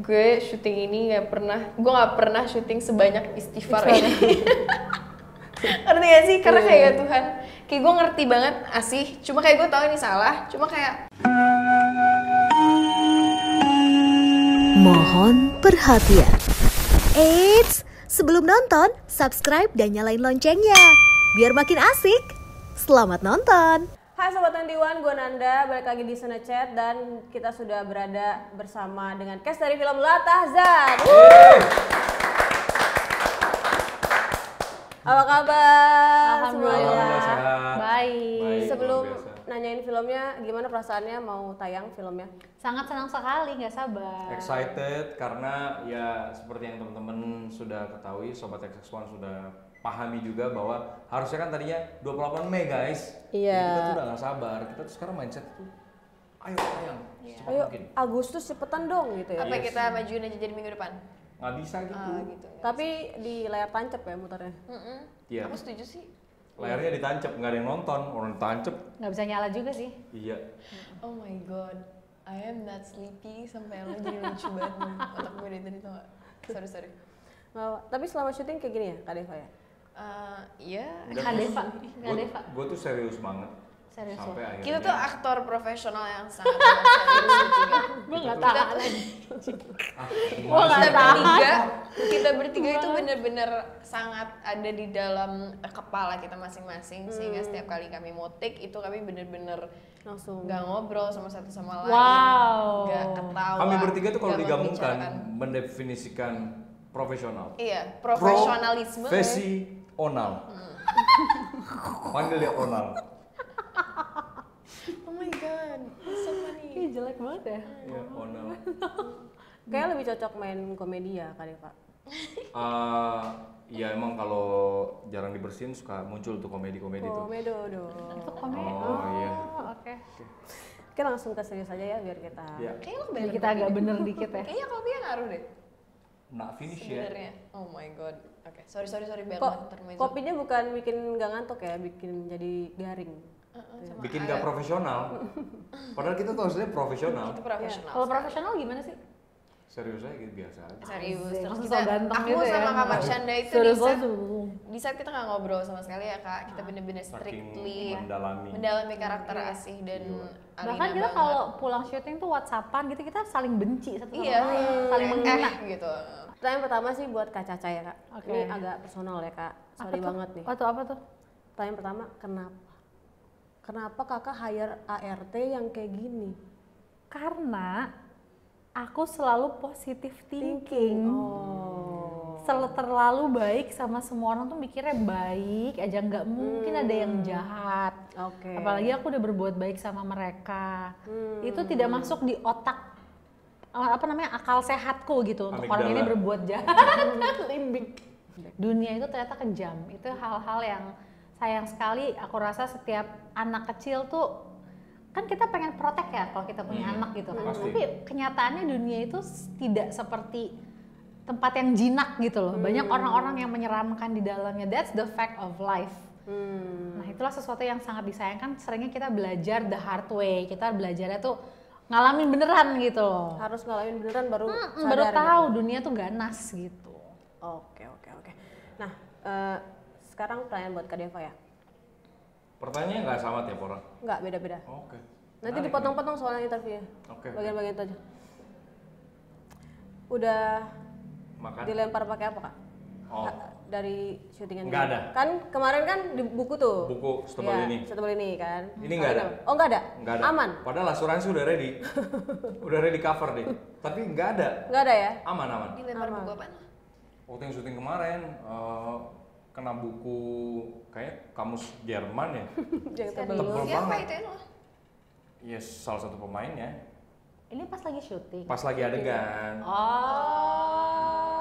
gue syuting ini gue nggak pernah syuting sebanyak istighfar ini. Ngerti gak sih? Karena kayak Tuhan, kayak gue ngerti banget asih, cuma kayak gue tahu ini salah, cuma kayak mohon perhatian. Eits, sebelum nonton, subscribe dan nyalain loncengnya biar makin asik. Selamat nonton. Hai Sobat 21, gue Nanda, balik lagi di Sunechat dan kita sudah berada bersama dengan cast dari film Latahzan. Apa kabar? Alhamdulillah Semuanya? baik. Sebelum nanyain filmnya, gimana perasaannya mau tayang filmnya? Sangat senang sekali, nggak sabar. Excited karena ya seperti yang teman-teman sudah ketahui, Sobat XX1 sudah pahami juga bahwa harusnya kan tadinya 28 Mei guys. Iya. Jadi kita tuh udah gak sabar, kita tuh sekarang mindset tuh ayo tayang, secepat Ayo mungkin. Agustus cepetan dong gitu ya. Apa kita majuin aja jadi minggu depan? Nggak bisa gitu. Gitu. Tapi di layar tancap ya muternya. Iya. Aku setuju sih. Layarnya ditancap, nggak ada yang nonton, orang ditancap. Nggak bisa nyala juga sih. Iya. Oh my god, I am not sleepy sampai lo jadi lucu banget nih. Otak gue dari tadi tau gak? Sorry. Tapi selama syuting kayak gini ya Kak Deva ya? Iya. Kak Deva. Gue tuh serius banget. Serius Sampai akhirnya. Kita tuh aktor profesional yang sangat serius bertiga. Gue nggak tahan lagi. Kita bertiga itu bener-bener sangat ada di dalam kepala kita masing-masing sehingga setiap kali kami mau take itu kami bener-bener Langsung. nggak ngobrol sama satu sama lain, Wow. nggak ketawa. Kami bertiga tuh kalau nggak digabungkan membicarakan. mendefinisikan profesional. Iya, profesionalisme. Profesional. Panggil dia Onal. Oh my god, so funny. Ih, jelek banget ya. Iya, Onal. Kayak lebih cocok main komedi ya Kak Deva. Ya emang kalau jarang dibersihin suka muncul tuh komedi-komedi tuh. Komedo dong. Itu komedi. Oh, iya. Oke. Kita langsung ke serius aja ya biar kita. Iya. Kayaknya lo Jadi banyak kita agak bener dikit ya. Kayaknya kopinya ngaruh deh. Nak finish ya. Sebenarnya. Oh my god. Oke, sorry biar Kok termeja. kopinya bukan bikin nggak ngantuk ya, bikin jadi garing. Sama Bikin agak- gak profesional. Padahal kita tuh harusnya profesional. Itu profesional. Kalau profesional gimana sih? Serius aja gitu biasa aja. Serius. Asik, Terus langsung kita, so ganteng aku gitu ya. sama Kak Marsyanda itu Serius di saat, langsung. di saat kita nggak ngobrol sama sekali ya Kak, kita bener-bener Saking strictly mendalami karakter Asih dan Alina Bahkan kita banget. kalau pulang syuting tuh WhatsAppan gitu kita saling benci satu sama Iya, lain, saling menghina. gitu. Pertanyaan pertama sih buat Kak Caca ya Kak. Oke. Ini agak personal ya Kak. Sorry banget nih. Apa tuh? Pertanyaan pertama, kenapa kakak hire ART yang kayak gini? Karena aku selalu positive thinking. Terlalu baik sama semua orang tuh mikirnya baik aja, nggak mungkin ada yang jahat. Oke. Apalagi aku udah berbuat baik sama mereka. Itu tidak masuk di otak akal sehatku gitu untuk orang ini Amigdala. berbuat jahat. Limbik. Dunia itu ternyata kejam. Itu hal-hal yang sayang sekali. Aku rasa setiap anak kecil tuh kan kita pengen protek ya kalau kita punya anak gitu kan. Pasti. Tapi kenyataannya dunia itu tidak seperti tempat yang jinak gitu loh. Banyak orang-orang yang menyeramkan di dalamnya. That's the fact of life. Nah itulah sesuatu yang sangat disayangkan. Seringnya kita belajar the hard way. Kita belajarnya tuh ngalamin beneran gitu loh. Harus ngalamin beneran baru Baru sadar tahu gitu. dunia tuh ganas gitu. Oke. Nah, sekarang pertanyaan buat Kak Deva ya. Pertanyaannya nggak sama tiap orang. Nggak, beda-beda. Oke. Nanti Menarik dipotong-potong soalnya interviewnya. Oke. Bagian-bagian itu aja. Udah nih. Makan. dilempar pakai apa Kak? Oh. Dari syutingan Nggak ini. ada. Kan kemarin kan di buku tuh. Buku setebal Iya, ini. setebal ini kan. Ini nggak ada. Oh nggak ada? Nggak ada. Aman? Padahal asuransi udah ready. Udah ready cover deh. Tapi nggak ada. Nggak ada ya? Aman. Dilempar Aman. buku apaan? Waktu yang syuting kemarin kena buku kayak kamus Jerman ya. Yang tebal. Tebal Siapa banget. itu lo? Yes, salah satu pemainnya. Ini pas lagi syuting. Pas lagi adegan.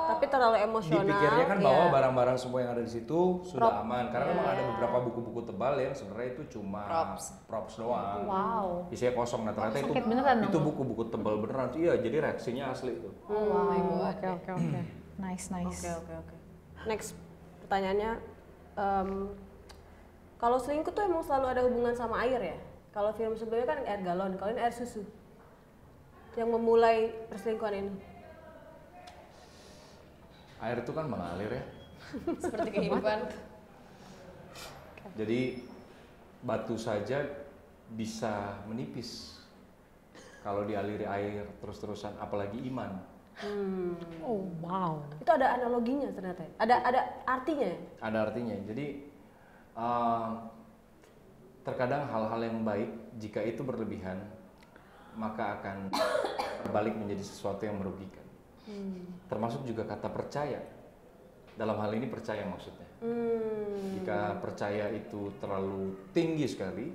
Tapi terlalu emosional. Dipikirnya kan iya. bahwa barang-barang semua yang ada di situ sudah aman. Karena memang ada beberapa buku-buku tebal yang sebenarnya itu cuma props doang. Wow. Isinya kosong. Nah ternyata itu sakit beneran dong. itu buku-buku tebal beneran. Iya, jadi reaksinya asli itu. Wow. Oke. Nice. Oke. Next pertanyaannya, kalau selingkuh tuh emang selalu ada hubungan sama air ya? Kalau film sebelumnya kan air galon, kalau ini air susu yang memulai perselingkuhan ini. Air itu kan mengalir ya. Seperti kehidupan. Jadi batu saja bisa menipis kalau dialiri air terus-terusan, apalagi iman. Oh wow. Itu ada analoginya ternyata. Ada artinya ya? Ada artinya. Jadi terkadang hal-hal yang baik jika itu berlebihan maka akan berbalik menjadi sesuatu yang merugikan. Termasuk juga kata percaya. Dalam hal ini percaya maksudnya. Jika percaya itu terlalu tinggi sekali,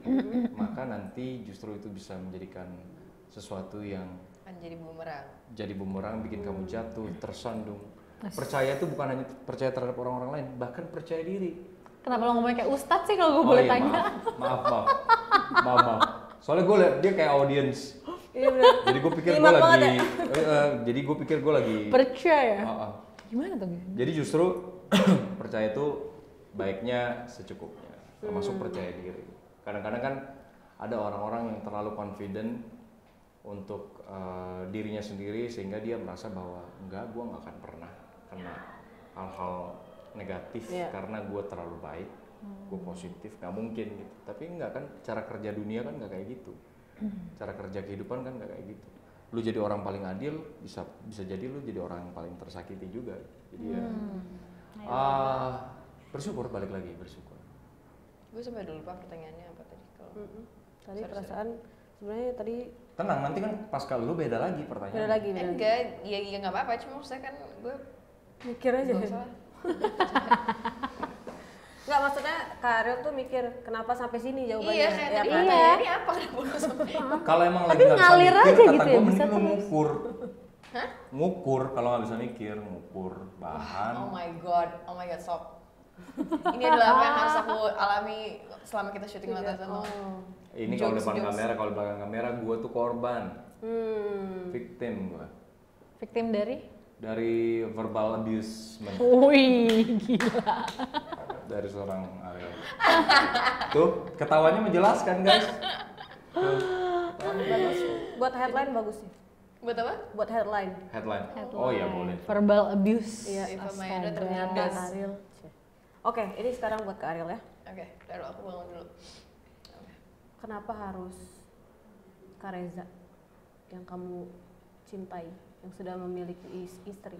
maka nanti justru itu bisa menjadikan sesuatu yang Kan jadi bumerang. jadi bumerang, bikin kamu jatuh, tersandung. Percaya itu bukan hanya percaya terhadap orang-orang lain, bahkan percaya diri. Kenapa lo ngomongnya kayak ustadz sih kalau gue boleh iya, tanya? Maaf. Soalnya gue liat dia kayak audience. Iya benar. Jadi gue pikir gue Nyimak lagi, banget jadi gue pikir gue lagi. Percaya? Heeh. Gimana tuh? Jadi justru percaya itu baiknya secukupnya, termasuk percaya diri. Kadang-kadang kan ada orang-orang yang terlalu confident untuk dirinya sendiri sehingga dia merasa bahwa enggak, gue nggak akan pernah kena hal-hal negatif karena gue terlalu baik, gue positif, nggak mungkin gitu. Tapi enggak kan, cara kerja dunia kan nggak kayak gitu, cara kerja kehidupan kan nggak kayak gitu. Lu jadi orang paling adil, bisa jadi lu jadi orang yang paling tersakiti juga. Jadi ya bersyukur, balik lagi bersyukur. Gue sampai dulu lupa pertanyaannya apa tadi kalau. Tadi perasaan sebenarnya tadi Tenang, nanti kan pas kalau lu beda lagi pertanyaan. beda lagi. Enggak, ya nggak apa-apa. Cuma maksudnya kan gue Mikir aja. nggak usah. Enggak, maksudnya Kak Ariel tuh mikir kenapa sampai sini jawabannya. Iya, kayak tadi kan? pertanyaannya apa kenapa lu sampai. Kalau emang Tapi lagi nggak bisa ngalir mikir, aja kata gitu ya, gue bisa mending lu terus. ngukur. Hah? Ngukur, kalau nggak bisa mikir, ngukur bahan. Oh my god, stop. Ini adalah apa yang harus aku alami selama kita syuting Lata sama. Ini kalau Jokes, depan jokes. kamera, kalau belakang kamera, gue tuh korban, victim gue Victim dari verbal abusement Wih, gila. dari seorang Ariel. Tuh ketawanya menjelaskan guys. Bagus. Buat headline bagus sih. Buat apa? Buat headline. Headline. Oh iya boleh. Verbal abuse. Iya, If Mayana Astaga. ternyata. Ariel. Oke, ini sekarang buat Kak Ariel ya. Oke, taruh aku bangun dulu. Kenapa harus Kak Reza yang kamu cintai, yang sudah memiliki istri?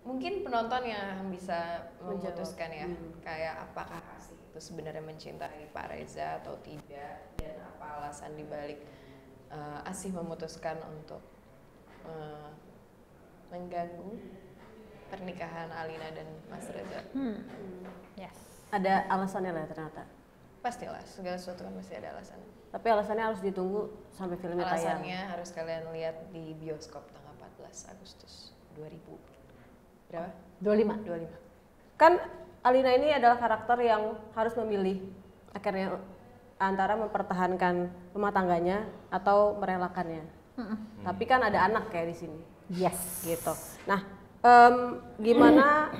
Mungkin penonton yang bisa memutuskan ya, Menjawab. kayak apakah Asih itu sebenarnya mencintai Pak Reza atau tidak, dan apa alasan dibalik Asih memutuskan untuk mengganggu pernikahan Alina dan Mas Reza. Yes. Ada alasannya lah ternyata. Pastilah, segala sesuatu kan pasti ada alasan. Tapi alasannya harus ditunggu sampai filmnya tayang. Alasannya harus kalian lihat di bioskop tanggal 14 Agustus 2000. Berapa? 25. 25. Kan Alina ini adalah karakter yang harus memilih akhirnya antara mempertahankan rumah tangganya atau merelakannya. Tapi kan ada anak kayak di sini. Yes. Gitu. Nah, gimana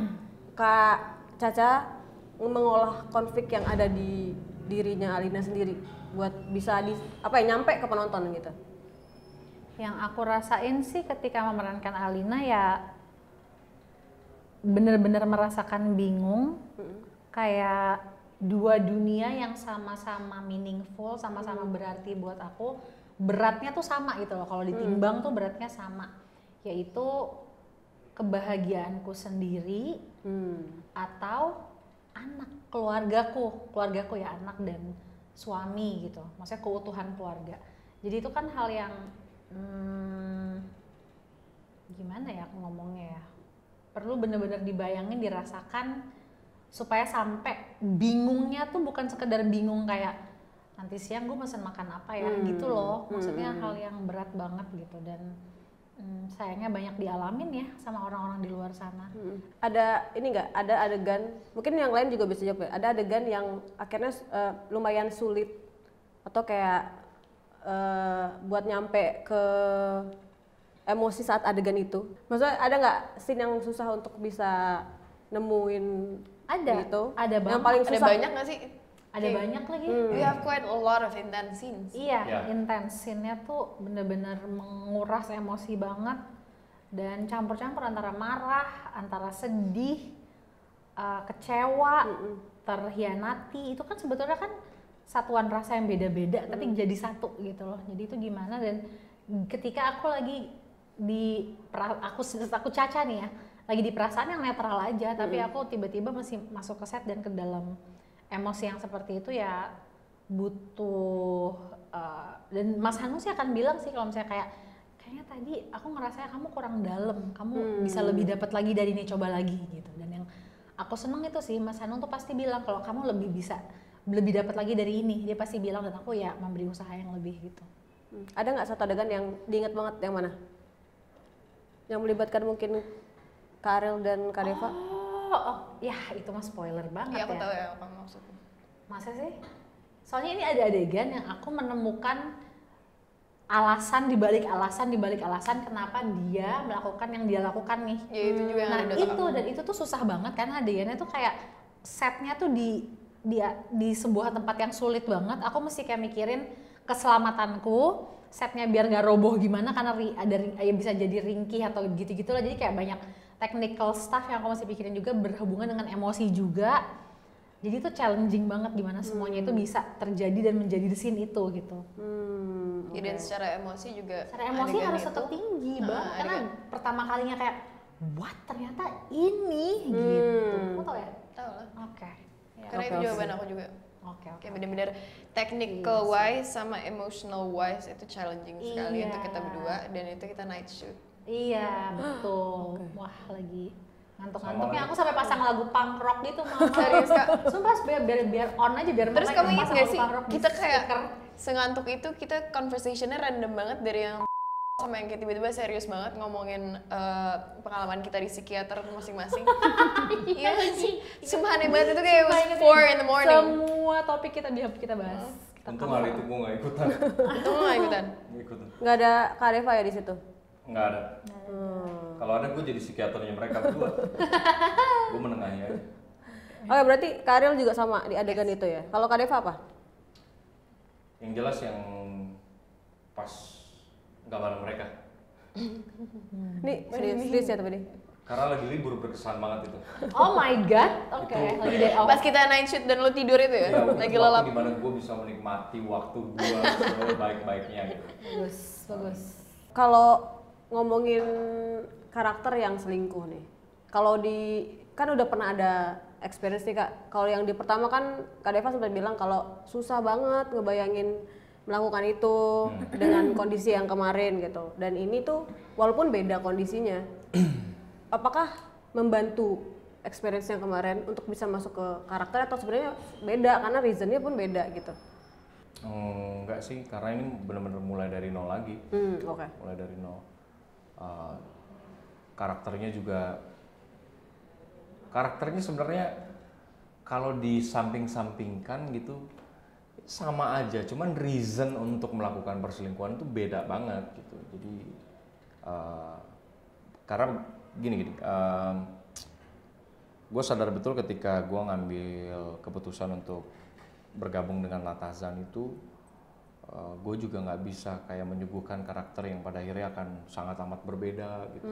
Kak Caca mengolah konflik yang ada di dirinya Alina sendiri buat bisa nyampe ke penonton gitu? Yang aku rasain sih ketika memerankan Alina ya bener-bener merasakan bingung, kayak dua dunia yang sama-sama meaningful, sama-sama berarti buat aku. Beratnya tuh sama gitu loh, kalau ditimbang tuh beratnya sama, yaitu kebahagiaanku sendiri atau anak, keluargaku ya, anak dan suami gitu, maksudnya keutuhan keluarga. Jadi itu kan hal yang gimana ya aku ngomongnya ya, perlu bener-bener dibayangin, dirasakan supaya sampai bingungnya tuh bukan sekedar bingung kayak nanti siang gue mesen makan apa ya gitu loh, maksudnya hal yang berat banget gitu. Dan sayangnya banyak dialamin ya sama orang-orang di luar sana. Ada ini nggak? Ada adegan, mungkin yang lain juga bisa jawab ya. Ada adegan yang akhirnya lumayan sulit atau kayak buat nyampe ke emosi saat adegan itu. Maksudnya ada nggak scene yang susah untuk bisa nemuin gitu? Ada banget. Yang paling Ada susah. banyak nggak sih? Ada banyak lagi. We have quite a lot of intense scenes. Iya, Ya. intense scene-nya tuh bener-bener menguras emosi banget. dan campur-campur antara marah, antara sedih, kecewa, terhianati, itu kan sebetulnya kan satuan rasa yang beda-beda tapi jadi satu gitu loh. Jadi itu gimana, dan ketika aku lagi aku Caca nih ya, lagi di perasaan yang netral aja, tapi aku tiba-tiba masih masuk ke set dan ke dalam emosi yang seperti itu ya butuh dan Mas Hanu sih akan bilang sih kalau misalnya kayaknya tadi aku ngerasa kamu kurang dalam, kamu bisa lebih dapat lagi dari ini, coba lagi gitu. Dan yang aku seneng itu sih Mas Hanu tuh pasti bilang kalau kamu lebih dapat lagi dari ini, dia pasti bilang, dan aku ya memberi usaha yang lebih gitu. Ada nggak satu adegan yang diingat banget, yang mana? Yang melibatkan mungkin Kak Ariel dan Kak Deva? Ya itu mah spoiler banget Iya, aku ya. tahu ya apa maksudnya. Masa sih? Soalnya ini ada adegan yang aku menemukan alasan dibalik alasan kenapa dia melakukan yang dia lakukan nih. Ya itu juga yang Nah ada di otak itu, aku. dan itu tuh susah banget karena adegannya tuh kayak setnya tuh di sebuah tempat yang sulit banget. Aku mesti kayak mikirin keselamatanku, setnya biar nggak roboh gimana, karena ya bisa jadi ringkih atau gitu-gitu lah. Jadi kayak banyak technical stuff yang aku masih pikirin juga, berhubungan dengan emosi juga. Jadi itu challenging banget gimana semuanya itu bisa terjadi dan menjadi the scene itu gitu. Ya, dan secara emosi juga. Secara emosi adegan harus itu, tetap tinggi banget karena adegan. pertama kalinya kayak what, ternyata ini gitu. Kamu tau ya? Tahu lah. Oke. Ya. Karena itu jawaban aku juga. Oke. Kayak bener-bener technical wise sama emotional wise itu challenging sekali Iya. untuk kita berdua, dan itu kita night shoot. Iya, betul. Wah, lagi ngantuk-ngantuknya Sama aku sampai pasang lagu punk rock gitu, Mama. Serius, Kak? Sumpah biar on aja, biar Terus mereka kamu ingat pasang gak lagu sih, punk rock di kita kayak speaker. sengantuk itu kita conversationnya random banget, dari yang sama yang kayak tiba-tiba serius banget ngomongin pengalaman kita di psikiater masing-masing. Iya gak sih? Sumpah aneh banget, itu kayak it was 4 in the morning. Semua topik kita bahas. Untung hari itu gue gak ikutan. Itu lo gak ikutan? Gak ikutan. Nggak ada Kak Deva ya di situ? Nggak ada. Kalau ada gue jadi psikiaternya mereka berdua. Gue menengahi aja. Oke, berarti Kak Ariel juga sama di adegan itu ya? Kalau Kak Deva apa? Yang jelas yang pas nggak bareng mereka. Nih, serius ya tapi nih. Karena lagi libur berkesan banget itu. Oh my god. Oke, Itu- lagi day off. Pas kita night shoot dan lo tidur itu ya? Ya, Lagi waktu lelap. dimana gue bisa menikmati waktu gue sebaik-baiknya gitu. Bagus. Kalau ngomongin karakter yang selingkuh nih, kalau kan udah pernah ada experience nih Kak. Kalau yang di pertama kan Kak Deva sempat bilang kalau susah banget ngebayangin melakukan itu dengan kondisi yang kemarin gitu. Dan ini tuh walaupun beda kondisinya, apakah membantu experience yang kemarin untuk bisa masuk ke karakter, atau sebenarnya beda karena reasonnya pun beda gitu? Enggak sih, karena ini benar-benar mulai dari nol lagi. Oke. Mulai dari nol. Karakternya sebenarnya kalau disamping-sampingkan gitu sama aja, cuman reason untuk melakukan perselingkuhan itu beda banget gitu. Jadi karena gini, gue sadar betul ketika gue ngambil keputusan untuk bergabung dengan Latazan itu, gue juga nggak bisa kayak menyuguhkan karakter yang pada akhirnya akan sangat amat berbeda gitu.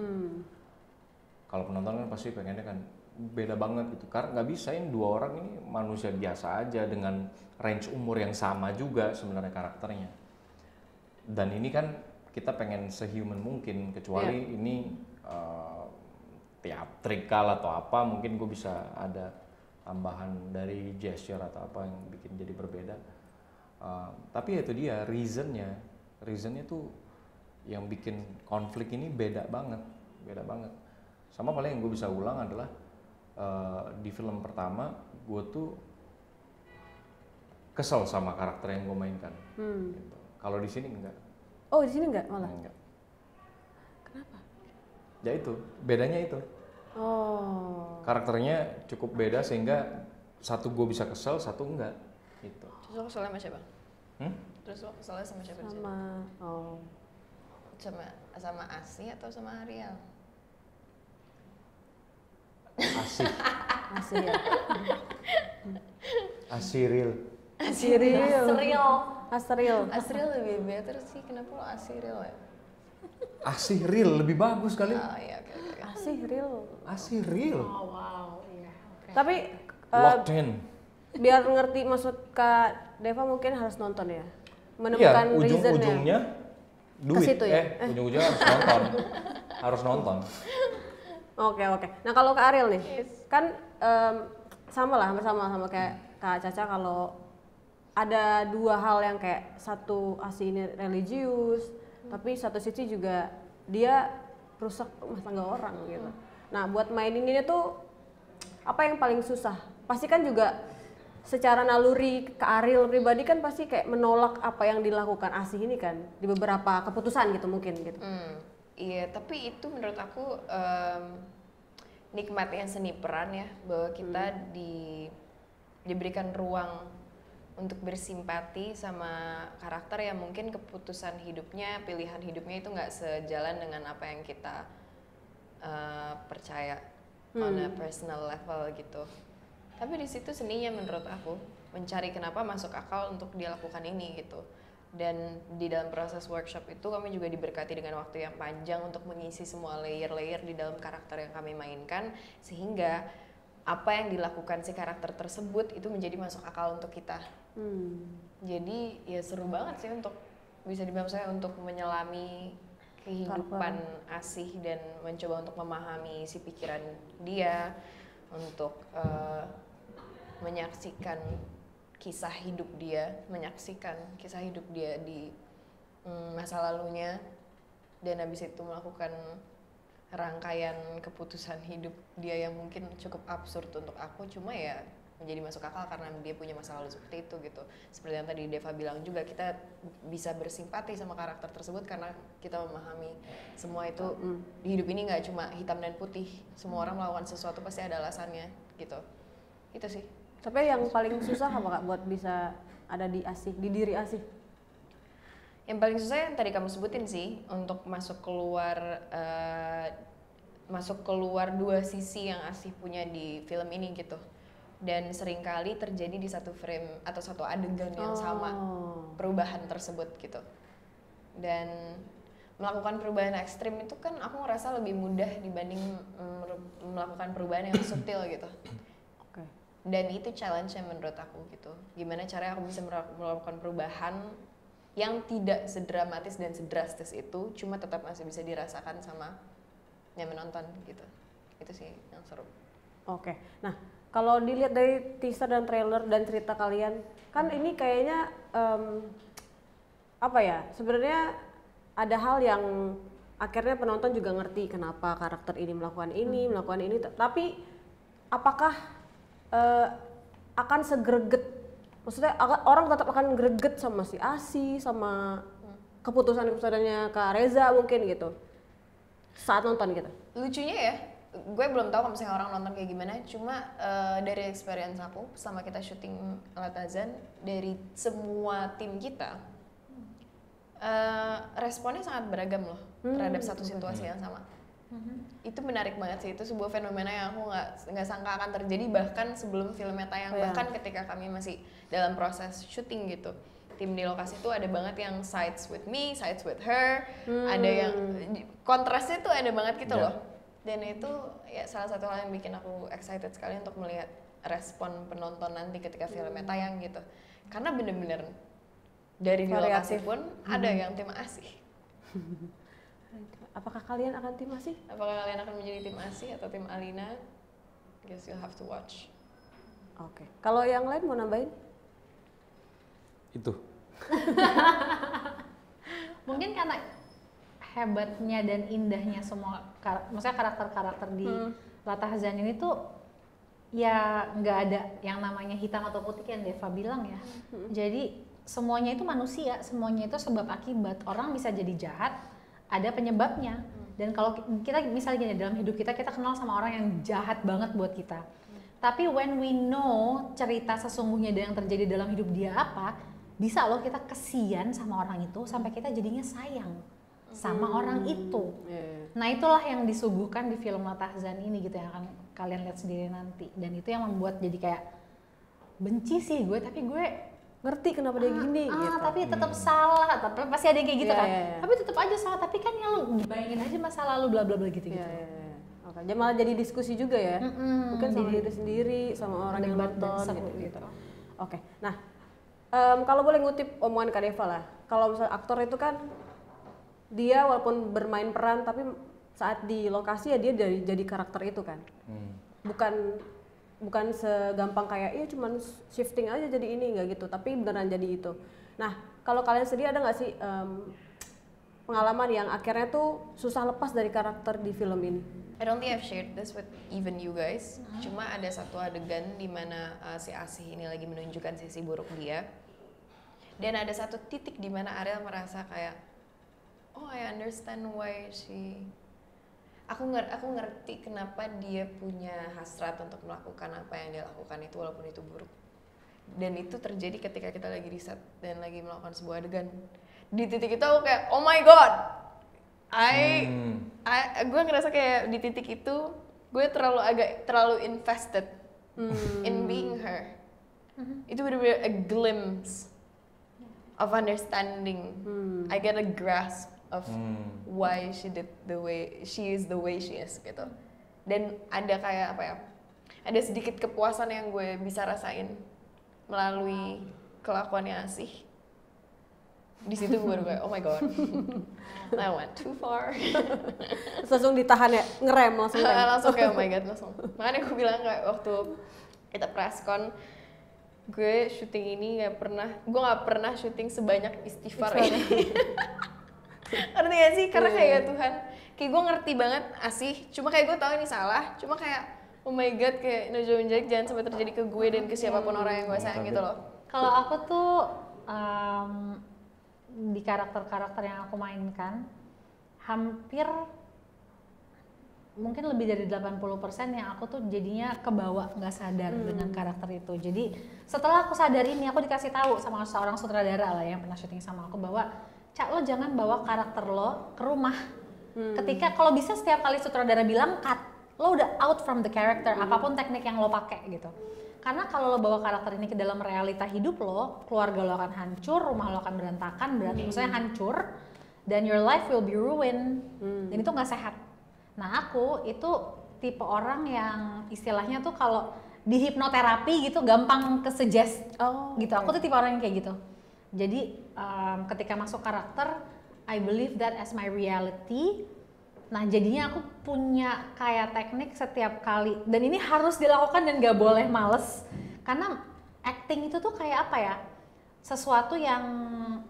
Kalau penonton kan pasti pengennya kan beda banget gitu, karena nggak bisa, ini dua orang ini manusia biasa aja dengan range umur yang sama juga sebenarnya karakternya. Dan ini kan kita pengen sehuman mungkin, kecuali ini teatrikal atau apa, mungkin gue bisa ada tambahan dari gesture atau apa yang bikin jadi berbeda. Tapi itu dia reasonnya tuh yang bikin konflik ini beda banget. Sama paling yang gue bisa ulang adalah di film pertama gue tuh kesel sama karakter yang gue mainkan. Gitu. Kalau di sini enggak. Oh, di sini enggak malah? Enggak. Kenapa? Ya itu, bedanya itu. Oh. Karakternya cukup beda sehingga satu gue bisa kesel, satu enggak. Gitu. Terus lo keselnya sama siapa? Hmm? Terus lo keselnya sama siapa? Sama Asi atau sama Ariel? Asik, Masih ya. asiril. Asiril. Serial. Asril. Asriel lebih better sih, kenapa lo Asriel ya? Asih real lebih bagus kali. Oh iya, oke. Asih real. Asih real. Oh wow, iya. Oke. Tapi Locked in. biar ngerti maksud Kak Deva mungkin harus nonton ya. Iya, Menemukan reasonnya. ujung-ujungnya duit. situ ya? Ujung-ujungnya harus nonton. Harus nonton. Oke. Nah kalau Kak Ariel nih, kan sama lah, hampir sama kayak Kak Caca kalau ada dua hal yang kayak satu ASI ini religius, tapi satu sisi juga dia rusak rumah tangga orang gitu. Nah buat maininnya tuh apa yang paling susah? Pasti kan juga secara naluri Kak Ariel pribadi kan pasti kayak menolak apa yang dilakukan ASI ini kan di beberapa keputusan gitu mungkin gitu. Iya, tapi itu menurut aku nikmatnya seni peran ya, bahwa kita diberikan ruang untuk bersimpati sama karakter yang mungkin keputusan hidupnya, pilihan hidupnya itu nggak sejalan dengan apa yang kita percaya on a personal level gitu. Tapi di situ seninya menurut aku, mencari kenapa masuk akal untuk dia lakukan ini gitu. Dan di dalam proses workshop itu kami juga diberkati dengan waktu yang panjang untuk mengisi semua layer-layer di dalam karakter yang kami mainkan, sehingga apa yang dilakukan si karakter tersebut itu menjadi masuk akal untuk kita. Jadi ya seru banget sih untuk bisa dibilang saya untuk menyelami kehidupan ASih dan mencoba untuk memahami si pikiran dia, untuk menyaksikan kisah hidup dia di masa lalunya, dan habis itu melakukan rangkaian keputusan hidup dia yang mungkin cukup absurd untuk aku, cuma ya menjadi masuk akal karena dia punya masa lalu seperti itu gitu. Seperti yang tadi Deva bilang juga, kita bisa bersimpati sama karakter tersebut karena kita memahami semua itu di hidup ini nggak cuma hitam dan putih, semua orang melakukan sesuatu pasti ada alasannya gitu. Itu sih. Tapi yang paling susah apa Kak buat bisa ada di ASI, di diri ASI? Yang paling susah yang tadi kamu sebutin sih, untuk masuk keluar dua sisi yang ASih punya di film ini gitu. Dan seringkali terjadi di satu frame atau satu adegan yang sama, perubahan tersebut gitu. Dan melakukan perubahan ekstrim itu kan aku ngerasa lebih mudah dibanding melakukan perubahan yang subtil gitu. Dan itu challenge-nya menurut aku gitu. Gimana caranya aku bisa melakukan perubahan yang tidak sedramatis dan sedrastis itu, cuma tetap masih bisa dirasakan sama yang menonton gitu. Itu sih yang seru. Oke. Nah, kalau dilihat dari teaser dan trailer dan cerita kalian, kan ini kayaknya apa ya? Sebenarnya ada hal yang akhirnya penonton juga ngerti kenapa karakter ini melakukan ini, tapi apakah akan segreget, maksudnya orang tetap akan greget sama si ASI, sama keputusannya Kak Reza mungkin gitu saat nonton gitu. Lucunya ya, gue belum tahu kalau misalnya orang nonton kayak gimana, cuma dari experience aku selama kita syuting Latazan, dari semua tim kita responnya sangat beragam loh terhadap satu situasi yang sama. Itu menarik banget sih, itu sebuah fenomena yang aku nggak sangka akan terjadi bahkan sebelum filmnya tayang, bahkan ketika kami masih dalam proses syuting gitu. Tim di lokasi itu ada banget yang sides with me, sides with her, ada yang kontrasnya tuh ada banget gitu loh. Dan itu ya salah satu hal yang bikin aku excited sekali untuk melihat respon penonton nanti ketika filmnya tayang gitu. Karena bener-bener dari di lokasi pun ada yang tim ASih. Apakah kalian akan tim ASI? Apakah kalian akan menjadi tim ASI atau tim Alina? Guess you'll have to watch. Oke. Kalau yang lain mau nambahin? Itu. Mungkin karena hebatnya dan indahnya semua, maksudnya karakter-karakter di Latahzan ini tuh ya nggak ada yang namanya hitam atau putih yang Deva bilang ya. Jadi semuanya itu manusia, semuanya itu sebab akibat. Orang bisa jadi jahat, ada penyebabnya. Dan kalau kita misalnya gini, dalam hidup kita kenal sama orang yang jahat banget buat kita. Tapi when we know cerita sesungguhnya yang terjadi dalam hidup dia apa, bisa loh kita kesian sama orang itu sampai kita jadinya sayang sama orang itu. Nah itulah yang disuguhkan di film Latahzan ini gitu, yang akan kalian lihat sendiri nanti. Dan itu yang membuat jadi kayak benci sih gue, tapi gue ngerti kenapa dia gini gitu. Tapi tetap salah, tapi pasti ada yang kayak gitu Iya, kan. iya, iya. Tapi tetap aja salah, tapi kan ya lu bayangin aja masa lalu bla bla bla gitu gitu. Iya. Oke, jadi malah jadi diskusi juga ya. Mungkin sama diri sendiri, sama orang yang Debat dan nonton seru gitu. Oke, nah kalau boleh ngutip omongan Kak Deva lah, kalau misalnya aktor itu kan dia walaupun bermain peran tapi saat di lokasi ya dia jadi karakter itu kan. Bukan segampang kayak iya cuman shifting aja jadi ini, nggak gitu, tapi beneran jadi itu. Nah kalau kalian sendiri ada nggak sih pengalaman yang akhirnya tuh susah lepas dari karakter di film ini? I don't think I've shared this with even you guys. Cuma ada satu adegan di mana si Asih ini lagi menunjukkan sisi buruk dia. Dan ada satu titik di mana Ariel merasa kayak, oh I understand why she. Aku ngerti kenapa dia punya hasrat untuk melakukan apa yang dia lakukan itu walaupun itu buruk. Dan itu terjadi ketika kita lagi riset dan lagi melakukan sebuah adegan. Di titik itu aku kayak, oh my god, gue ngerasa kayak di titik itu gue terlalu invested in being her. Itu benar-benar a glimpse of understanding. I get a grasp of why she did the way she is gitu. Dan ada kayak apa ya? Ada sedikit kepuasan yang gue bisa rasain melalui kelakuannya Asih. Di situ gue baru kayak, oh my god, I went too far. Terus langsung ditahan ya, ngerem langsung. Langsung kayak oh my god, langsung. Makanya gue bilang kayak waktu kita presscon, gue syuting ini gue nggak pernah syuting sebanyak istighfar ini. Ngerti gak sih? Karena kayak Tuhan, kayak gue ngerti banget Asih, cuma kayak gue tahu ini salah, cuma kayak oh my god, kayak Najwa menjadi jangan sampai terjadi ke gue dan ke siapapun orang yang gue sayang gitu loh. Kalau aku tuh di karakter-karakter yang aku mainkan hampir mungkin lebih dari 80% yang aku tuh jadinya kebawa nggak sadar dengan karakter itu. Jadi setelah aku sadar ini aku dikasih tahu sama seorang sutradara lah yang pernah syuting sama aku bahwa Cak, lo jangan bawa karakter lo ke rumah. Ketika kalau bisa setiap kali sutradara bilang cut, lo udah out from the character apapun teknik yang lo pakai gitu. Karena kalau lo bawa karakter ini ke dalam realita hidup lo, keluarga lo akan hancur, rumah lo akan berantakan, berarti misalnya hancur, dan your life will be ruined, dan itu nggak sehat. Nah aku itu tipe orang yang istilahnya tuh kalau di hipnoterapi gitu gampang kesuggest, gitu. Aku tuh tipe orang yang kayak gitu. Jadi ketika masuk karakter, I believe that as my reality. Nah jadinya aku punya kayak teknik setiap kali, dan ini harus dilakukan dan gak boleh males, karena acting itu tuh kayak apa ya, sesuatu yang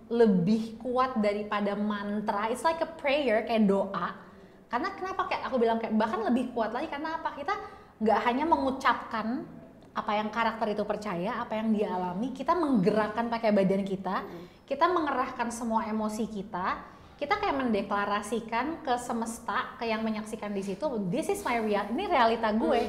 lebih kuat daripada mantra. It's like a prayer, kayak doa. Karena kenapa kayak aku bilang kayak bahkan lebih kuat lagi, karena apa, kita gak hanya mengucapkan apa yang karakter itu percaya, apa yang dia alami, kita menggerakkan pakai badan kita, kita mengerahkan semua emosi kita kayak mendeklarasikan ke semesta, ke yang menyaksikan di situ, this is my ini realita gue.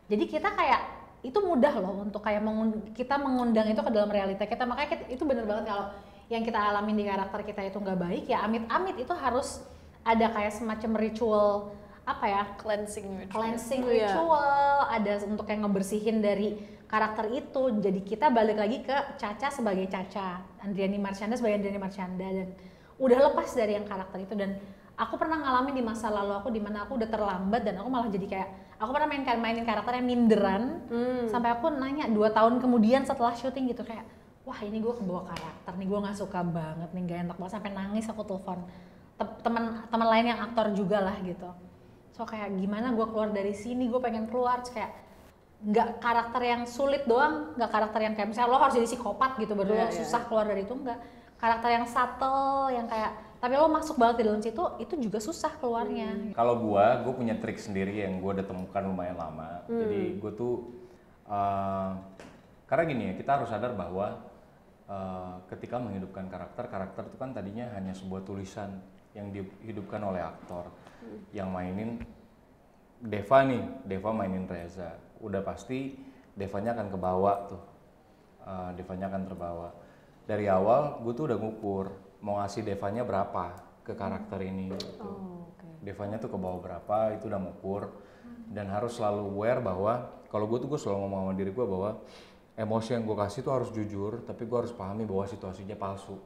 Jadi kita kayak itu mudah loh untuk kayak kita mengundang itu ke dalam realita kita. Makanya itu bener banget kalau yang kita alamin di karakter kita itu nggak baik ya amit-amit itu harus ada kayak semacam ritual apa ya, cleansing ritual, ada untuk yang ngebersihin dari karakter itu. Jadi kita balik lagi ke Caca sebagai Caca, Andriani Marsyanda sebagai Andriani Marsyanda, dan udah lepas dari yang karakter itu. Dan aku pernah ngalamin di masa lalu aku di mana aku udah terlambat dan aku malah jadi kayak aku pernah mainin karakter yang minderan sampai aku nanya 2 tahun kemudian setelah syuting gitu kayak wah ini gue kebawa karakter nih, gue nggak suka banget nih, gak enak banget, sampai nangis aku telepon teman lain yang aktor juga lah gitu. So kayak gimana gue keluar dari sini, gue pengen keluar. Terus kayak nggak karakter yang sulit doang, nggak karakter yang kayak misalnya lo harus jadi psikopat gitu baru lo susah keluar dari itu, enggak. Karakter yang subtle, yang kayak tapi lo masuk banget di dalam situ, itu juga susah keluarnya. Kalau gue punya trik sendiri yang gue udah temukan lumayan lama. Jadi gue tuh karena gini ya, kita harus sadar bahwa ketika menghidupkan karakter itu kan tadinya hanya sebuah tulisan yang dihidupkan oleh aktor. Yang mainin Deva Deva mainin Reza, udah pasti Devanya akan kebawa tuh, Devanya akan terbawa. Dari awal gue tuh udah ngukur mau ngasih Devanya berapa ke karakter ini gitu. Devanya tuh kebawa berapa, itu udah ngukur. Dan harus selalu aware bahwa kalau gue selalu ngomong sama diri gue bahwa emosi yang gue kasih tuh harus jujur, tapi gue harus pahami bahwa situasinya palsu.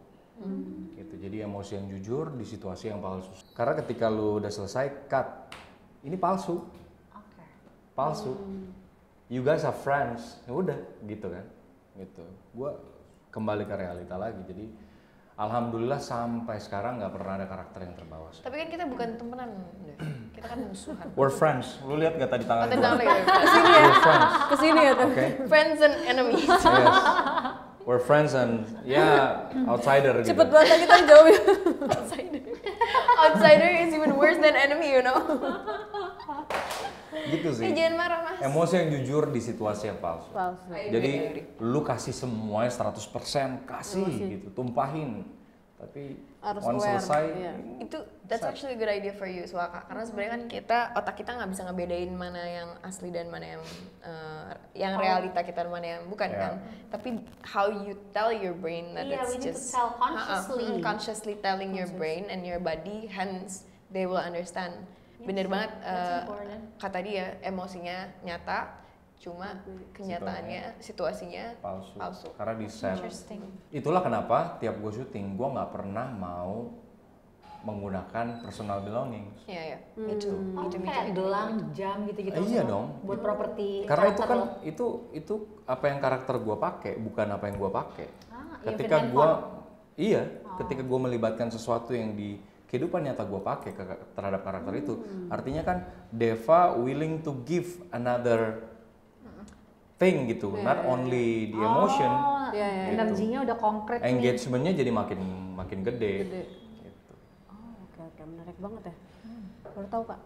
Gitu. Jadi emosi yang jujur di situasi yang palsu. Karena ketika lu udah selesai, cut. Ini palsu. Oke. Palsu. You guys are friends. Ya udah, gitu kan. Gitu. Gue kembali ke realita lagi. Jadi alhamdulillah sampai sekarang nggak pernah ada karakter yang terbawa. Tapi kan kita bukan temenan, Dev. Kita kan musuhan. We're friends. Lu lihat gak tadi tangan Tadi gue? lagi. We're friends. Kesini ya tuh. Oke. Friends and enemies. Yes. We're friends and outsider gitu. Cepet banget kita jawabnya. Outsider. Outsider is even worse than enemy, you know. Gitu sih. Jangan marah, Mas. Emosi yang jujur di situasi yang palsu. Palsu. Jadi lu kasih semuanya 100%, kasih gitu, tumpahin. Tapi Harus once aware, selesai, iya. That's actually a good idea for you, Swaka. Karena sebenarnya kan otak kita nggak bisa ngebedain mana yang asli dan mana yang realita kita dan mana yang bukan kan. Tapi how you tell your brain that Iya, it's we need to just tell consciously. consciously telling your brain and your body, hence they will understand. Bener banget kata dia, emosinya nyata, cuma kenyataannya, situasinya palsu. karena di set. Interesting. Itulah kenapa tiap gue syuting, gue nggak pernah mau menggunakan personal belongings. Iya, itu. Oh, kayak gelang, jam gitu-gitu. Iya dong. Buat properti. Karena itu karakter kan lo. itu apa yang karakter gue pakai, bukan apa yang gue pakai. Iya, Ketika handphone. gue ketika gue melibatkan sesuatu yang di kehidupan nyata gue pakai terhadap karakter itu, artinya kan Deva willing to give another thing gitu, not only the emotion. Iya. Gitu. Energinya udah konkret nih. Engagementnya jadi makin gede. Gitu. Oke, menarik banget ya. Baru tahu Kak.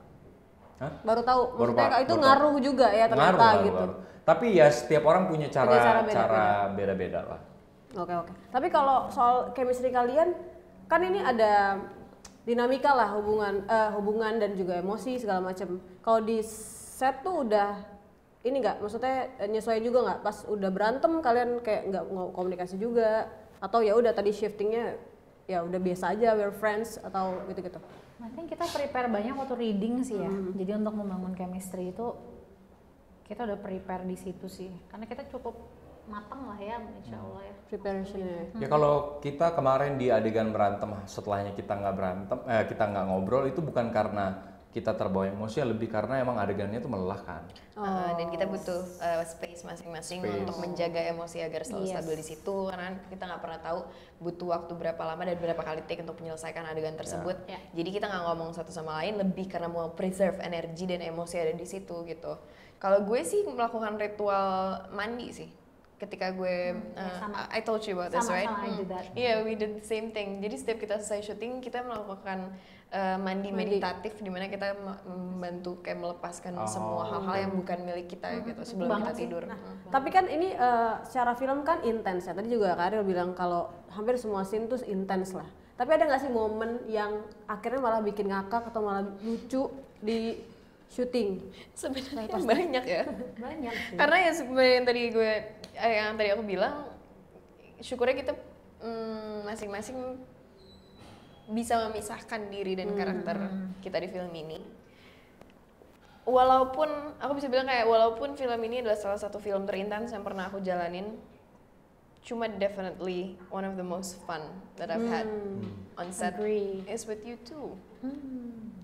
Hah? Baru tahu. Baru Maksudnya tahu, Kak, itu baru ngaruh juga ya ternyata Ngaruh, gitu. Tapi ya setiap orang punya Punya cara cara beda-beda lah. Oke. Tapi kalau soal chemistry kalian, kan ini ada dinamika lah hubungan dan juga emosi segala macam. Kalau di set tuh udah ini nggak, maksudnya nyesuaiin juga nggak? Pas udah berantem kalian kayak nggak komunikasi juga, atau ya udah tadi shiftingnya ya udah biasa aja, we're friends atau gitu-gitu? I think kita prepare banyak waktu reading sih ya. Jadi untuk membangun chemistry itu kita udah prepare di situ sih. Karena kita cukup matang lah ya, insya Allah ya. Preparationnya. Ya kalau kita kemarin di adegan berantem, setelahnya kita nggak berantem, kita nggak ngobrol, itu bukan karena kita terbawa emosi, lebih karena emang adegannya tuh melelahkan. Dan kita butuh space masing-masing untuk menjaga emosi agar selalu stabil di situ, karena kita nggak pernah tahu butuh waktu berapa lama dan berapa kali take untuk menyelesaikan adegan tersebut. Jadi kita nggak ngomong satu sama lain, lebih karena mau preserve energi dan emosi ada di situ gitu. Kalau gue sih melakukan ritual mandi sih. Ketika gue, I told you about this, right? I did that. Yeah, we did the same thing. Jadi setiap kita selesai syuting, kita melakukan mandi meditatif, dimana kita membantu kayak melepaskan semua hal-hal yang bukan milik kita gitu sebelum kita tidur. Tapi kan ini secara film kan intens ya. Tadi juga Kak Ariel bilang kalau hampir semua scene tuh intens lah. Tapi ada nggak sih momen yang akhirnya malah bikin ngakak atau malah lucu di syuting? Sebenarnya banyak ya. Banyak sih. Karena ya sebenarnya yang tadi aku bilang, syukurnya kita masing-masing bisa memisahkan diri dan karakter kita di film ini. Walaupun aku bisa bilang kayak walaupun film ini adalah salah satu film terintens yang pernah aku jalanin, cuma definitely one of the most fun that I've had on set is with you too.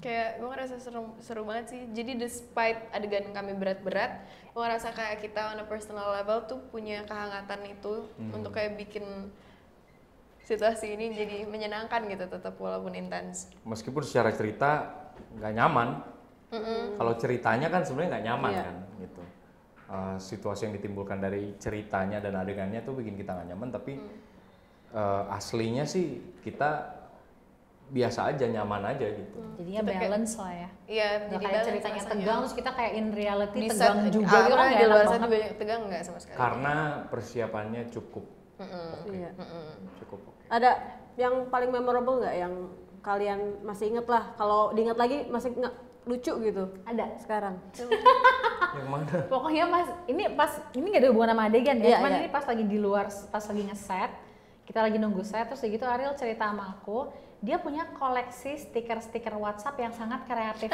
Kayak gue ngerasa seru banget sih. Jadi despite adegan kami berat-berat, gue ngerasa kayak kita on a personal level tuh punya kehangatan itu untuk kayak bikin situasi ini jadi menyenangkan gitu tetap walaupun intens. Meskipun secara cerita nggak nyaman, kalau ceritanya kan sebenarnya nggak nyaman kan, gitu. Situasi yang ditimbulkan dari ceritanya dan adegannya tuh bikin kita nggak nyaman, tapi aslinya sih kita biasa aja, nyaman aja gitu. Jadinya balance lah ya. Iya, Nggak jadi kayak balance ceritanya rasanya. tegang terus kita kayak in reality Di tegang set, juga gitu kan di nggak luar enak sana banget. banyak tegang nggak sama sekali. Karena persiapannya cukup. Iya. Cukup oke. Ada yang paling memorable nggak yang kalian masih inget lah? Kalau diingat lagi masih lucu gitu? Ada. Sekarang? Yang mana? Pokoknya ini nggak ada hubungan sama adegan ya, Iya, cuman iya. ini pas lagi di luar, pas lagi ngeset, kita lagi nunggu set, terus gitu Ariel cerita sama aku, dia punya koleksi stiker-stiker WhatsApp yang sangat kreatif.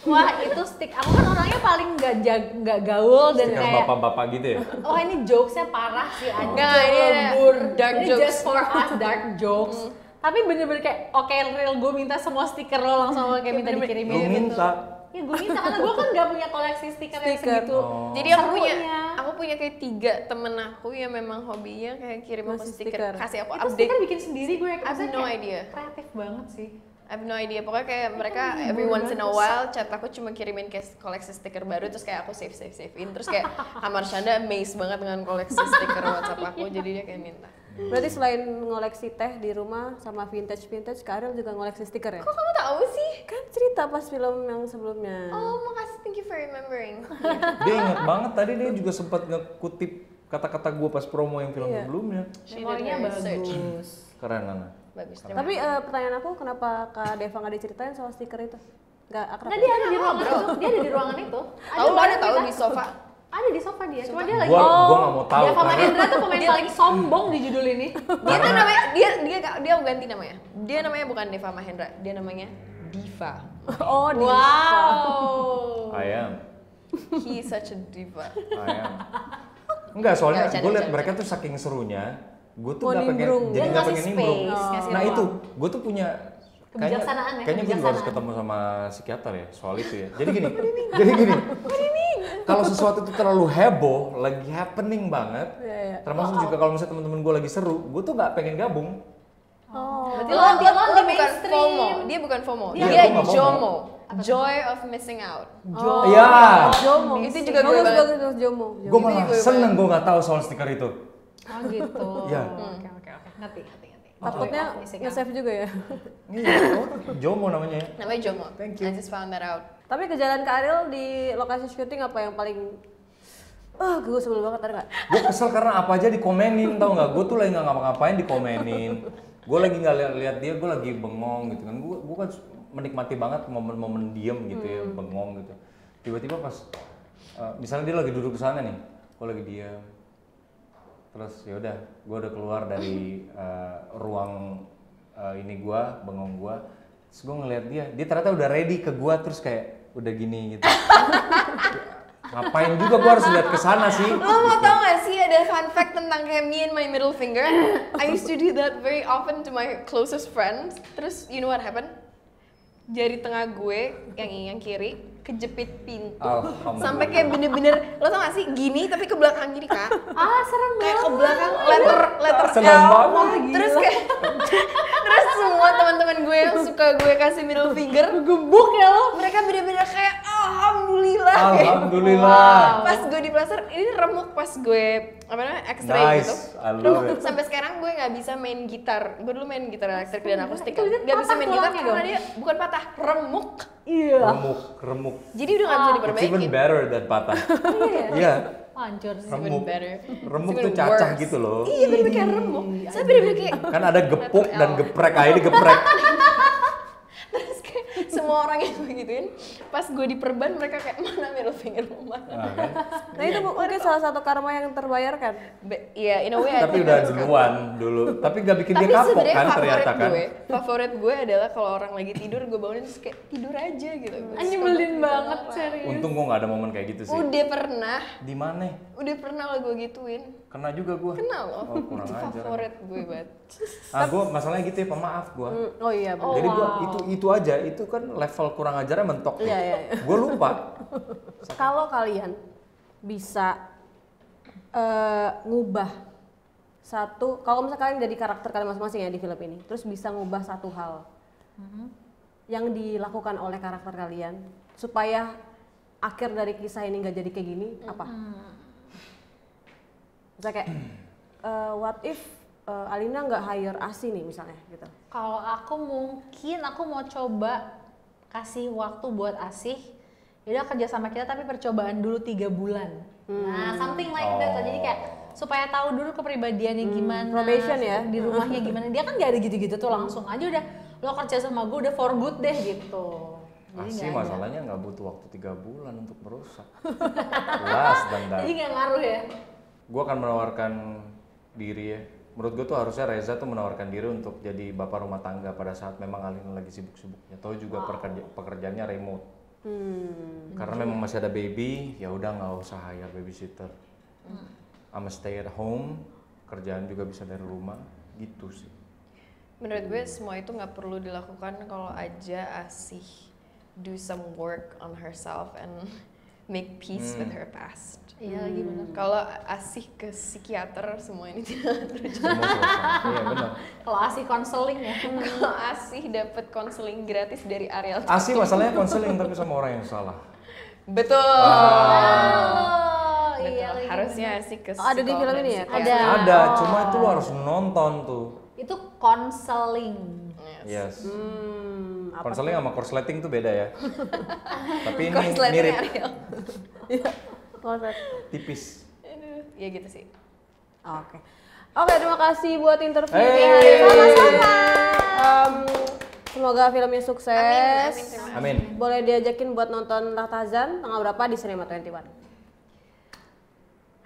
Wah itu aku kan orangnya paling nggak nggak gaul dan Stiker kayak bapak-bapak gitu ya. oh ini jokesnya parah sih anjir. Nggak, ini lembur dark ini jokes. just for us dark jokes. Tapi bener-bener kayak oke real gue minta semua stiker lo langsung kayak minta dikirimin Lu gitu. minta. Ya gue minta karena gue kan nggak punya koleksi stiker yang Stiker. segitu. Jadi serunya. aku punya kayak 3 temen aku yang memang hobinya kayak kirim aku Ngasih stiker, stiker. kasih aku Itu update. stiker bikin sendiri gue I have no idea. Kreatif banget sih. I have no idea. Pokoknya kayak mereka every once in a while chat aku cuma kirimin kayak koleksi stiker baru terus kayak aku savein. Terus kayak Amar Shanda amazed banget dengan koleksi stiker WhatsApp aku jadi dia kayak minta. Berarti selain ngoleksi teh di rumah sama vintage, Karel juga ngoleksi stiker ya? Kok kamu tahu sih? Kan cerita pas film yang sebelumnya. Oh, makasih, thank you for remembering. Dia ingat banget tadi dia juga sempat ngekutip kata-kata gue pas promo yang film sebelumnya. She did Memorinya her research. bagus. Keren Nana. Bagus. Tapi pertanyaan aku, kenapa Kak Deva nggak diceritain soal stiker itu? Nggak akrab? Nah dia ada di ruangan itu, dia ada di ruangan itu. Tahu lo ada bareng tahu kita. di sofa. Ada di sofa dia, cuma dia lagi. Gua nggak mau tahu Deva karena Mahendra tuh pemain paling sombong di judul ini. Dia tuh namanya dia ganti namanya. Dia namanya bukan Deva Mahendra, dia namanya Diva. Oh, di Wow. I am. He is such a diva. I am. Enggak, soalnya Nggak, gue liat bercanda. mereka tuh saking serunya, gue tuh Mau nggak pengen, nimbrung. jadi Dia nggak ngasih pengen nimbrung. space, ngasih Nah ruang. itu, gue tuh punya Kebijaksanaan ya, kayaknya gue juga harus kebijaksanaan. ketemu sama psikiater ya soal itu ya. Jadi gini, kalau sesuatu itu terlalu heboh, lagi happening banget, termasuk juga kalau misalnya teman-teman gue lagi seru, gue tuh nggak pengen gabung. Berarti Lo lo anti bukan mainstream. FOMO, dia bukan FOMO, Iya, dia gua nggak FOMO. JOMO, joy of missing out. Iya, Jomo. Itu juga gue bagus, banget. bagus, Jomo. gue malah seneng gue nggak tahu soal stiker itu. Oh gitu. Iya. Oke. Ngerti. Takutnya Missing out. nge-save juga ya. Iya, oh, Jomo namanya ya. Namanya JOMO. Thank you. I just found that out. Tapi kejadian Kak Ariel di lokasi syuting apa yang paling gue sebel banget, ada nggak? Gue kesel karena apa aja dikomenin, tau nggak? Gue tuh lagi nggak ngapa-ngapain dikomenin. Gue lagi nggak lihat dia, gue lagi bengong gitu kan. Gue kan menikmati banget momen-momen diem gitu ya, bengong gitu. Tiba-tiba pas, misalnya dia lagi duduk di sana nih, gue lagi diem. Terus ya udah, gue udah keluar dari ruang ini gue, bengong gue. Terus gue ngeliat dia ternyata udah ready ke gue, terus kayak udah gini gitu. Ngapain juga gue harus lihat ke sana sih? Lo mau tau gak sih ada fun fact tentang kayak me and my middle finger? I used to do that very often to my closest friends. Terus you know what happened? Jari tengah gue yang kiri kejepit pintu Alhamdulillah. sampai kayak bener-bener lo tau gak sih gini tapi ke belakang gini kak Serem kayak ke banget. belakang letter Seneng L banget. terus kayak terus semua teman-teman gue yang suka gue kasih middle finger Gebuk ya lo. mereka bener-bener kayak alhamdulillah kayak, Alhamdulillah. pas gue di plaster ini remuk pas gue apa namanya X-ray Nice, gitu I love it. sampai sekarang gue nggak bisa main gitar gue dulu main gitar elektrik dan akustik Itu kan dia nggak bisa patah main gitar tulangnya karena dong? dia bukan patah remuk Iya. Remuk. jadi udah nggak bisa It's even diperbaikin better than patah. Iya. Hancur sih. even Remuk. better. Remuk It's tuh even cacah worse. gitu loh. Iya bener-bener kayak remuk. Saya bener-bener kayak Kan ada gepuk dan geprek, aja digeprek. terus kayak semua orang yang gue gituin pas gue diperban mereka kayak mana middle finger lo mana. Nah, kan? Nah itu mungkin salah satu karma yang terbayarkan. Iya in a way I Tapi think udah that's duluan dulu. Tapi gak bikin tapi dia kapok sebenarnya kan ternyata kan. favorit gue adalah kalau orang lagi tidur gue bangunin terus kayak tidur aja gitu. Nyebelin banget serius. Untung gua gak ada momen kayak gitu sih. Udah pernah lo gue gituin. Kena juga gua. Kenal lo. Oh, kurang ajar. Favorit gue banget. Gua masalahnya gitu ya, pemaaf gua. Oh iya, bener. Jadi gua itu aja, itu kan level kurang ajarnya mentok. Iya. Gua lupa. Kalau kalian bisa ngubah satu, kalau misalnya kalian jadi karakter kalian masing-masing ya di film ini, terus bisa ngubah satu hal yang dilakukan oleh karakter kalian supaya akhir dari kisah ini nggak jadi kayak gini, apa? Misalnya kayak what if Alina nggak hire Asi nih misalnya gitu. Kalau aku mungkin aku mau coba kasih waktu buat Asih. Yaudah kerja sama kita tapi percobaan dulu 3 bulan. Nah, something like that. Jadi kayak supaya tahu dulu kepribadiannya gimana. Probation ya. Di rumahnya gimana. Dia kan gak ada gitu-gitu tuh langsung aja udah lo kerja sama gue udah for good deh gitu. Jadi Asih nggak ada. masalahnya nggak butuh waktu 3 bulan untuk merusak. Last dan Jadi nggak ngaruh ya. Gue akan menawarkan diri ya. Menurut gue tuh harusnya Reza tuh menawarkan diri untuk jadi bapak rumah tangga pada saat memang Alina lagi sibuk-sibuknya. Tahu juga pekerjaannya remote. Karena memang masih ada baby, ya udah nggak usah hire babysitter. Ama stay at home, kerjaan juga bisa dari rumah, gitu sih. Menurut gue semua itu nggak perlu dilakukan kalau aja Asih do some work on herself and make peace with her past. Iya lagi benar. Kalau Asih ke psikiater semua ini tidak terjadi. Semua selesai. Iya benar. Kalau Asih konseling ya. Kalau Asih dapat konseling gratis dari Ariel. Asih masalahnya konseling tapi sama orang yang salah. Betul. Oh, Betul. iya lagi. Harusnya Asih ke ada di psikolog film dan ini ya? psikiater. Ada, cuma itu lu harus nonton tuh. Itu konseling. Yes. Apa Konseling sama korsleting tuh beda ya. Tapi ini Korsleting mirip, Ariel. Korslet. tipis. Aduh, ya gitu sih. Oke. Oke, terima kasih buat interview Hey. hari ini. Sama-sama. Semoga filmnya sukses. Amin, terima kasih. Amin. Boleh diajakin buat nonton Lahtazan tanggal berapa di Cinema 21?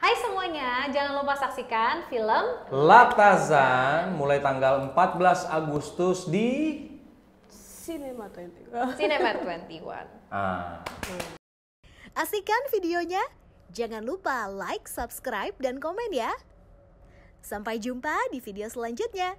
Hai semuanya, jangan lupa saksikan film Lahtazan mulai tanggal 14 Agustus di Cinema 21. Cinema 21. Asik kan videonya? Jangan lupa like, subscribe, dan komen ya. Sampai jumpa di video selanjutnya.